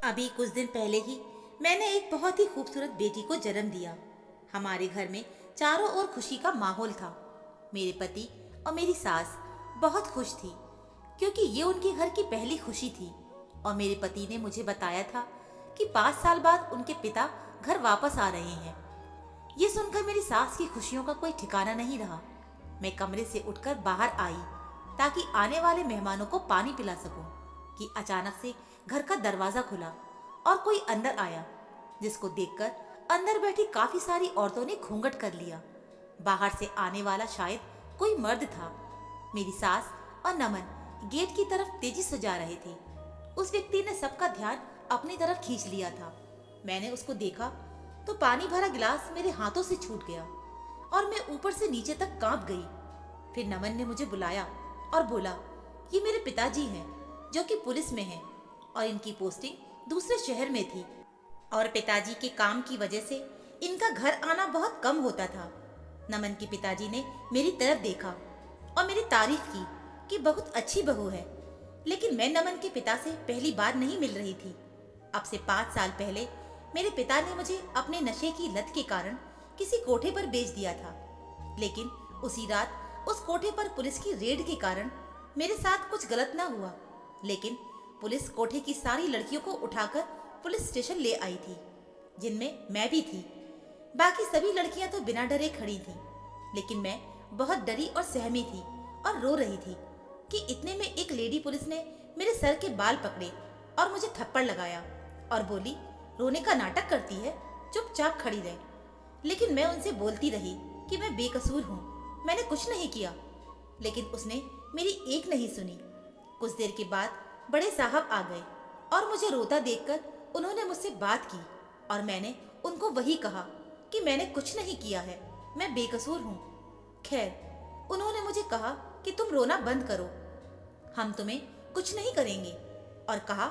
अभी कुछ दिन पहले ही मैंने एक बहुत ही खूबसूरत बेटी को जन्म दिया। हमारे घर में चारों ओर खुशी का माहौल था। मेरे पति और मेरी सास बहुत खुश थी क्योंकि ये उनके घर की पहली खुशी थी। और मेरे पति ने मुझे बताया था कि 5 साल बाद उनके पिता घर वापस आ रहे हैं। ये सुनकर मेरी सास की खुशियों का कोई ठिकाना नहीं रहा। मैं कमरे से उठकर बाहर आई ताकि आने वाले मेहमानों को पानी पिला सकूं कि अचानक से घर का दरवाजा खुला और कोई अंदर आया, जिसको देखकर अंदर बैठी काफी सारी औरतों ने घूंघट कर लिया। बाहर से आने वाला शायद कोई मर्द था। मेरी सास और नमन गेट की तरफ तेजी से जा रहे थे। उस व्यक्ति ने सबका ध्यान अपनी तरफ खींच लिया था। मैंने उसको देखा तो पानी भरा गिलास मेरे हाथों से छूट गया और मैं ऊपर से नीचे तक कांप गई। फिर नमन ने मुझे बुलाया और बोला, ये मेरे पिताजी हैं जो कि पुलिस में हैं और इनकी पोस्टिंग दूसरे शहर में थी और पिताजी के काम की वजह से इनका घर आना बहुत कम होता था। नमन के पिताजी ने मेरी तरफ देखा और मेरी तारीफ की कि बहुत अच्छी बहू है। लेकिन मैं नमन के पिता से पहली बार नहीं मिल रही थी। अब से 5 साल पहले मेरे पिता ने मुझे अपने नशे की लत के कारण किसी कोठे पर बेच दिया था। लेकिन उसी रात उस कोठे पर पुलिस की रेड के कारण मेरे साथ कुछ गलत ना हुआ। लेकिन पुलिस कोठे की सारी लड़कियों को उठाकर पुलिस स्टेशन ले आई थी, जिनमें मैं भी थी। बाकी सभी लड़कियां तो बिना डरे खड़ी थी, लेकिन मैं बहुत डरी और सहमी थी और रो रही थी कि इतने में एक लेडी पुलिस ने मेरे सर के बाल पकड़े और मुझे थप्पड़ लगाया और बोली, रोने का नाटक करती है, चुपचाप खड़ी रहे। लेकिन मैं उनसे बोलती रही कि मैं बेकसूर हूँ, मैंने कुछ नहीं किया। लेकिन उसने मेरी एक नहीं सुनी। कुछ देर के बाद बड़े साहब आ गए और मुझे रोता देखकर उन्होंने मुझसे बात की और मैंने उनको वही कहा कि मैंने कुछ नहीं किया है, मैं बेकसूर हूँ। खैर, उन्होंने मुझे कहा कि तुम रोना बंद करो, हम तुम्हें कुछ नहीं करेंगे, और कहा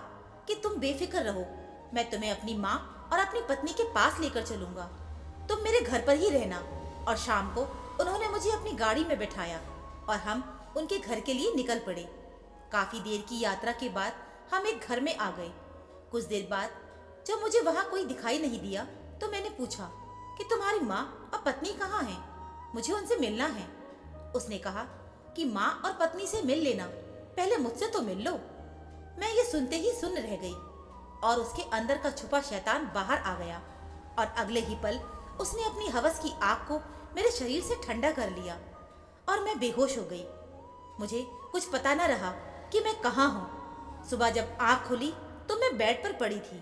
कि तुम बेफिक्र रहो, मैं तुम्हें अपनी माँ और अपनी पत्नी के पास लेकर चलूंगा, तुम मेरे घर पर ही रहना। और शाम को उन्होंने मुझे अपनी गाड़ी में बैठाया और हम उनके घर के लिए निकल पड़े। काफी देर की यात्रा के बाद हम एक घर में आ गए। कुछ देर बाद जब मुझे वहां कोई दिखाई नहीं दिया तो मैंने पूछा कि तुम्हारी माँ और पत्नी कहाँ हैं? मुझे उनसे मिलना है। उसने कहा कि माँ और पत्नी से मिल लेना, पहले मुझसे तो मिल लो। मैं ये सुनते ही सुन्न रह गई और उसके अंदर का छुपा शैतान बाहर आ गया और अगले ही पल उसने अपनी हवस की आग को मेरे शरीर से ठंडा कर लिया और मैं बेहोश हो गई। मुझे कुछ पता न रहा कि मैं कहाँ हूँ। सुबह जब आँख खुली तो मैं बेड पर पड़ी थी।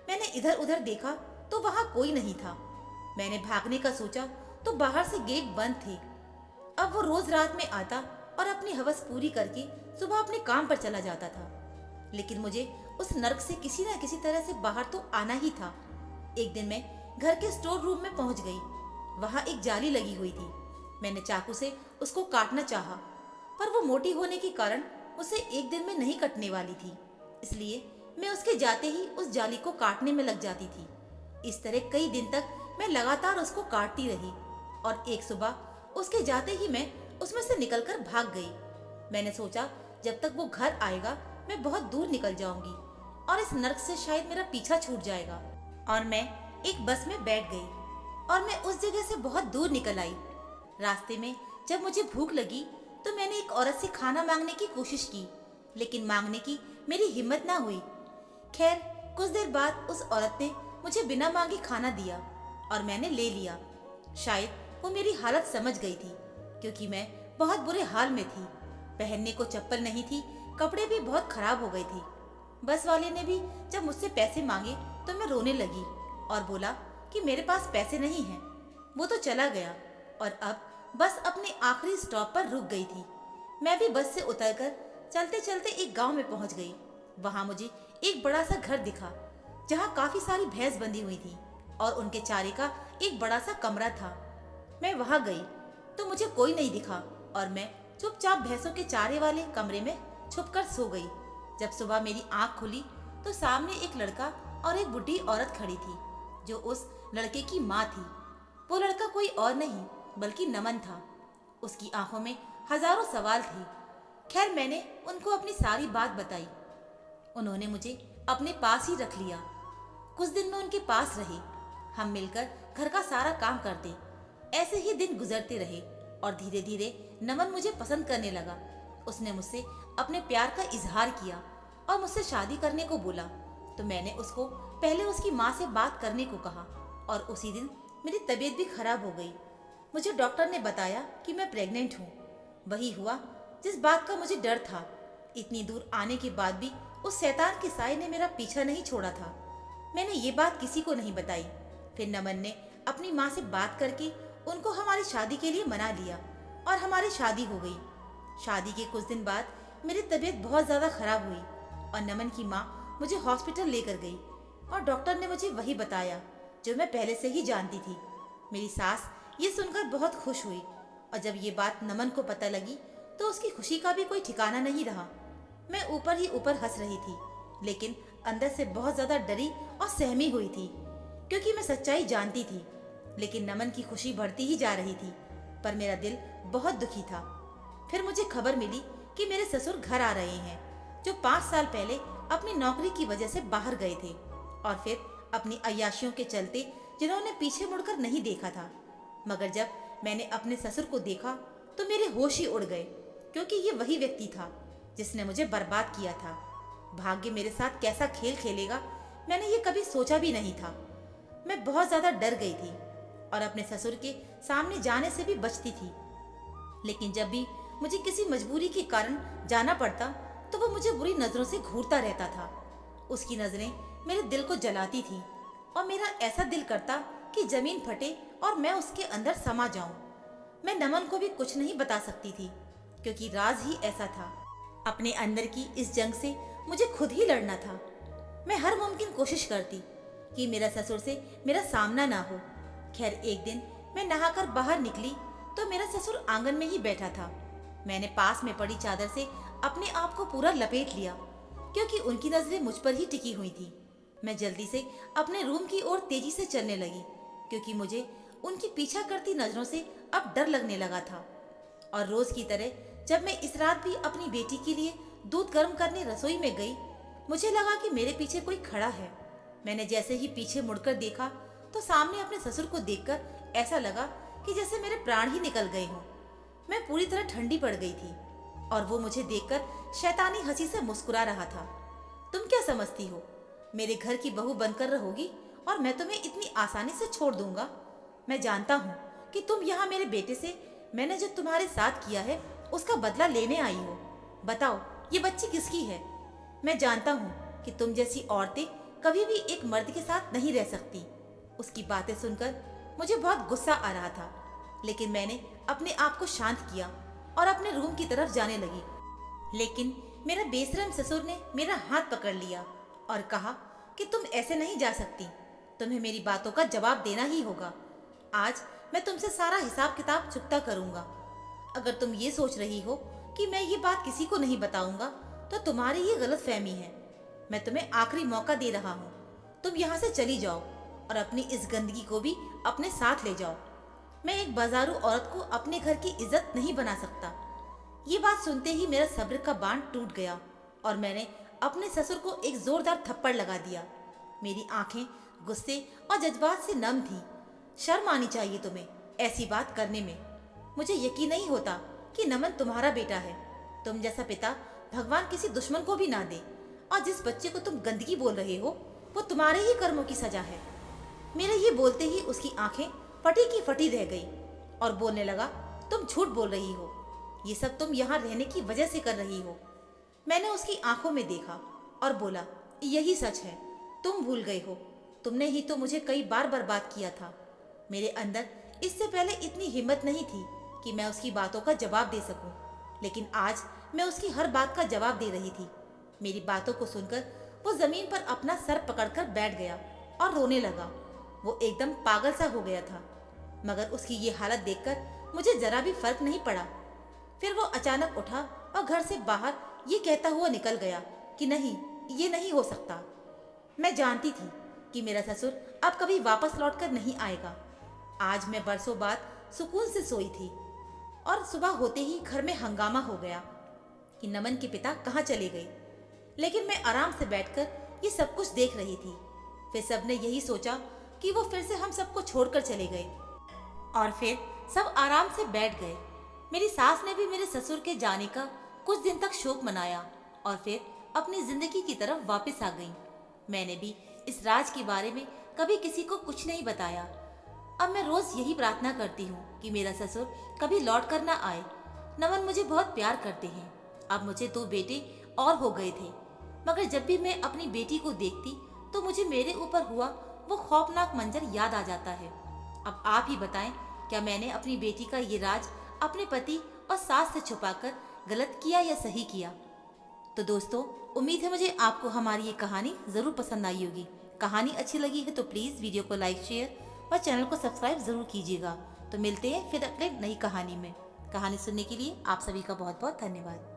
मैंने इधर उधर देखा तो वहाँ कोई नहीं था। मैंने भागने का सोचा तो बाहर से गेट बंद थे। अब वो रोज रात में आता और अपनी हवस पूरी करके सुबह अपने काम पर चला जाता था। लेकिन मुझे उस नर्क से किसी न किसी तरह से बाहर तो आना ही था। एक दिन मैं घर के स्टोर रूम में पहुंच गई। वहां एक जाली लगी हुई थी। मैंने चाकू से उसको काटना चाहा, पर वो मोटी होने के कारण उसे एक दिन में नहीं कटने वाली थी। इसलिए मैं उसके जाते ही उस जाली को काटने में लग जाती थी। इस तरह कई दिन तक मैं लगातार उसको काटती रही और एक सुबह उसके जाते ही मैं उसमें से निकलकर भाग गई। मैंने सोचा जब तक वो घर आएगा मैं बहुत दूर निकल जाऊंगी और इस नर्क से शायद मेरा पीछा छूट जाएगा। और मैं एक बस में बैठ गई और मैं उस जगह से बहुत दूर निकल आई। रास्ते में जब मुझे भूख लगी तो मैंने एक औरत से खाना मांगने की कोशिश की, लेकिन मांगने की मेरी हिम्मत ना हुई। खैर, कुछ देर बाद उस औरत ने मुझे बिना मांगे खाना दिया और मैंने ले लिया। शायद वो मेरी हालत समझ गई थी क्योंकि मैं बहुत बुरे हाल में थी। पहनने को चप्पल नहीं थी, कपड़े भी बहुत खराब हो गए थे। बस वाले ने भी जब मुझसे पैसे मांगे तो मैं रोने लगी और बोला कि मेरे पास पैसे नहीं हैं। वो तो चला गया और अब बस अपने आखिरी स्टॉप पर रुक गई थी। मैं भी बस से उतरकर चलते चलते एक गांव में पहुंच गई। वहां मुझे एक बड़ा सा घर दिखा जहां काफी सारी भैंस बंधी हुई थी और उनके चारे का एक बड़ा सा कमरा था। मैं वहां गई तो मुझे कोई नहीं दिखा और मैं चुपचाप भैंसों के चारे वाले कमरे में छुपकर सो गई। जब सुबह मेरी आंख खुली तो सामने एक लड़का और एक बुढ़ी औरत खड़ी थी जो उस लड़के की माँ थी। वो लड़का कोई और नहीं बल्कि नमन था। उसकी आंखों में हजारों सवाल थे। खैर, मैंने उनको अपनी सारी बात बताई। उन्होंने मुझे अपने पास ही रख लिया। कुछ दिन मैं उनके पास रही। हम मिलकर घर का सारा काम करते। ऐसे ही दिन गुजरते रहे और धीरे धीरे नमन मुझे पसंद करने लगा। उसने मुझसे अपने प्यार का इजहार किया और मुझसे शादी करने को बोला। तो मैंने उसको पहले उसकी माँ से बात करने को कहा और उसी दिन मेरी तबीयत भी खराब हो गई। मुझे डॉक्टर ने बताया कि मैं प्रेग्नेंट हूँ। वही हुआ जिस बात का मुझे डर था। इतनी दूर आने के बाद भी उस शैतान के साए ने मेरा पीछा नहीं छोड़ा था। मैंने ये बात किसी को नहीं बताई। फिर नमन ने अपनी माँ से बात करके उनको हमारी शादी के लिए मना लिया और हमारी शादी हो गई। शादी के कुछ दिन बाद मेरी तबीयत बहुत ज़्यादा खराब हुई और नमन की माँ मुझे हॉस्पिटल लेकर गई और डॉक्टर ने मुझे वही बताया जो मैं पहले से ही जानती थी। मेरी सास ये सुनकर बहुत खुश हुई और जब ये बात नमन को पता लगी तो उसकी खुशी का भी कोई ठिकाना नहीं रहा। मैं ऊपर ही ऊपर हंस रही थी, लेकिन अंदर से बहुत ज़्यादा डरी और सहमी हुई थी, क्योंकि मैं सच्चाई जानती थी। लेकिन नमन की खुशी बढ़ती ही जा रही थी, पर मेरा दिल बहुत दुखी था। फिर मुझे खबर मिली कि मेरे ससुर घर आ रहे हैं, जो 5 साल पहले अपनी नौकरी की वजह से बाहर गए थे और फिर अपनी अय्याशियों के चलते जिन्होंने पीछे मुड़कर नहीं देखा था। मगर जब मैंने अपने ससुर को देखा तो मेरे होश ही उड़ गए, क्योंकि ये वही व्यक्ति था जिसने मुझे बर्बाद किया था। भाग्य मेरे साथ कैसा खेल खेलेगा, मैंने ये कभी सोचा भी नहीं था। मैं बहुत ज़्यादा डर गई थी और अपने ससुर के सामने जाने से भी बचती थी। लेकिन जब भी मुझे किसी मजबूरी के कारण जाना पड़ता तो वो मुझे बुरी नज़रों से घूरता रहता था। उसकी नज़रें मेरे दिल को जलाती थी और मेरा ऐसा दिल करता कि ज़मीन फटे और मैं उसके अंदर समा जाऊं। मैं नमन को भी कुछ नहीं बता सकती थी, क्योंकि राज ही ऐसा था। अपने अंदर की इस जंग से मुझे खुद ही लड़ना था। मैं हर मुमकिन कोशिश करती कि मेरा ससुर से मेरा सामना ना हो। खैर, एक दिन मैं नहाकर बाहर निकली तो मेरा ससुर आंगन में ही बैठा था। मैंने पास में पड़ी चादर से अपने आप को पूरा लपेट लिया, क्योंकि उनकी नजरें मुझ पर ही टिकी हुई थी। मैं जल्दी से अपने रूम की ओर तेजी से चलने लगी, क्योंकि मुझे उनकी पीछा करती नजरों से अब डर लगने लगा था। और रोज की तरह जब मैं इस रात भी अपनी बेटी के लिए दूध गर्म करने रसोई में गई, मुझे लगा कि मेरे पीछे कोई खड़ा है। मैंने जैसे ही पीछे मुड़कर देखा तो सामने अपने ससुर को देखकर ऐसा लगा कि जैसे मेरे प्राण ही निकल गए हों। मैं पूरी तरह ठंडी पड़ गई थी और वो मुझे देखकर शैतानी हंसी से मुस्कुरा रहा था। तुम क्या समझती हो, मेरे घर की बहू बनकर रहोगी और मैं तुम्हें इतनी आसानी से छोड़ दूंगा? मैं जानता हूँ कि तुम यहाँ मेरे बेटे से मैंने जो तुम्हारे साथ किया है उसका बदला लेने आई हो। बताओ, ये बच्ची किसकी है? मैं जानता हूँ कि तुम जैसी औरतें कभी भी एक मर्द के साथ नहीं रह सकती। उसकी बातें सुनकर मुझे बहुत गुस्सा आ रहा था, लेकिन मैंने अपने आप को शांत किया और अपने रूम की तरफ जाने लगी। लेकिन मेरा बेशरम ससुर ने मेरा हाथ पकड़ लिया और कहा कि तुम ऐसे नहीं जा सकती, तुम्हें मेरी बातों का जवाब देना ही होगा। आज मैं तुमसे सारा हिसाब किताब चुकता करूंगा। अगर तुम ये सोच रही हो कि मैं ये बात किसी को नहीं बताऊंगा तो तुम्हारी ये गलतफहमी है। मैं तुम्हें आखिरी मौका दे रहा हूँ। तुम यहाँ से चली जाओ और अपनी इस गंदगी को भी अपने साथ ले जाओ। मैं एक बाजारू औरत को अपने घर की इज्जत नहीं बना सकता। ये बात सुनते ही मेरा सब्र का बांध टूट गया और मैंने अपने ससुर को एक जोरदार थप्पड़ लगा दिया। मेरी आंखें गुस्से और जज्बात से नम थीं। शर्म आनी चाहिए तुम्हें ऐसी बात करने में। मुझे यकीन नहीं होता कि नमन तुम्हारा बेटा है। तुम जैसा पिता भगवान किसी दुश्मन को भी ना दे, और जिस बच्चे को तुम गंदगी बोल रहे हो वो तुम्हारे ही कर्मों की सजा है। मेरे ये बोलते ही उसकी आंखें फटी की फटी रह गई और बोलने लगा, तुम झूठ बोल रही हो, ये सब तुम यहाँ रहने की वजह से कर रही हो। मैंने उसकी आंखों में देखा और बोला, यही सच है, तुम भूल गए हो। तुमने ही तो मुझे कई बार बर्बाद किया था। मेरे अंदर इससे पहले इतनी हिम्मत नहीं थी कि मैं उसकी बातों का जवाब दे सकूं, लेकिन आज मैं उसकी हर बात का जवाब दे रही थी। मेरी बातों को सुनकर वो जमीन पर अपना सर पकड़कर बैठ गया और रोने लगा। वो एकदम पागल सा हो गया था, मगर उसकी ये हालत देखकर मुझे जरा भी फर्क नहीं पड़ा। फिर वो अचानक उठा और घर से बाहर ये कहता हुआ निकल गया कि नहीं, ये नहीं हो सकता। मैं जानती थी कि मेरा ससुर अब कभी वापस लौटकर नहीं आएगा। आज मैं बरसों बाद सुकून से सोई थी और सुबह होते ही घर में हंगामा हो गया कि नमन के पिता कहाँ चले गए। लेकिन मैं आराम से बैठकर ये सब कुछ देख रही थी। फिर सबने यही सोचा कि वो फिर से हम सबको छोड़कर चले गए और फिर सब आराम से बैठ गए। मेरी सास ने भी मेरे ससुर के जाने का कुछ दिन तक शोक मनाया और फिर अपनी जिंदगी की तरफ वापस आ गई। मैंने भी इस राज के बारे में कभी किसी को कुछ नहीं बताया। अब मैं रोज यही प्रार्थना करती हूँ कि मेरा ससुर कभी लौट कर ना आए। नमन मुझे बहुत प्यार करते हैं। अब मुझे 2 बेटे और हो गए थे, मगर जब भी मैं अपनी बेटी को देखती तो मुझे मेरे ऊपर हुआ वो खौफनाक मंजर याद आ जाता है। अब आप ही बताएं, क्या मैंने अपनी बेटी का ये राज अपने पति और सास से छुपाकर गलत किया या सही किया? तो दोस्तों, उम्मीद है मुझे आपको हमारी ये कहानी ज़रूर पसंद आई होगी। कहानी अच्छी लगी है तो प्लीज़ वीडियो को लाइक, शेयर और चैनल को सब्सक्राइब ज़रूर कीजिएगा। तो मिलते हैं फिर अगले नई कहानी में। कहानी सुनने के लिए आप सभी का बहुत बहुत धन्यवाद।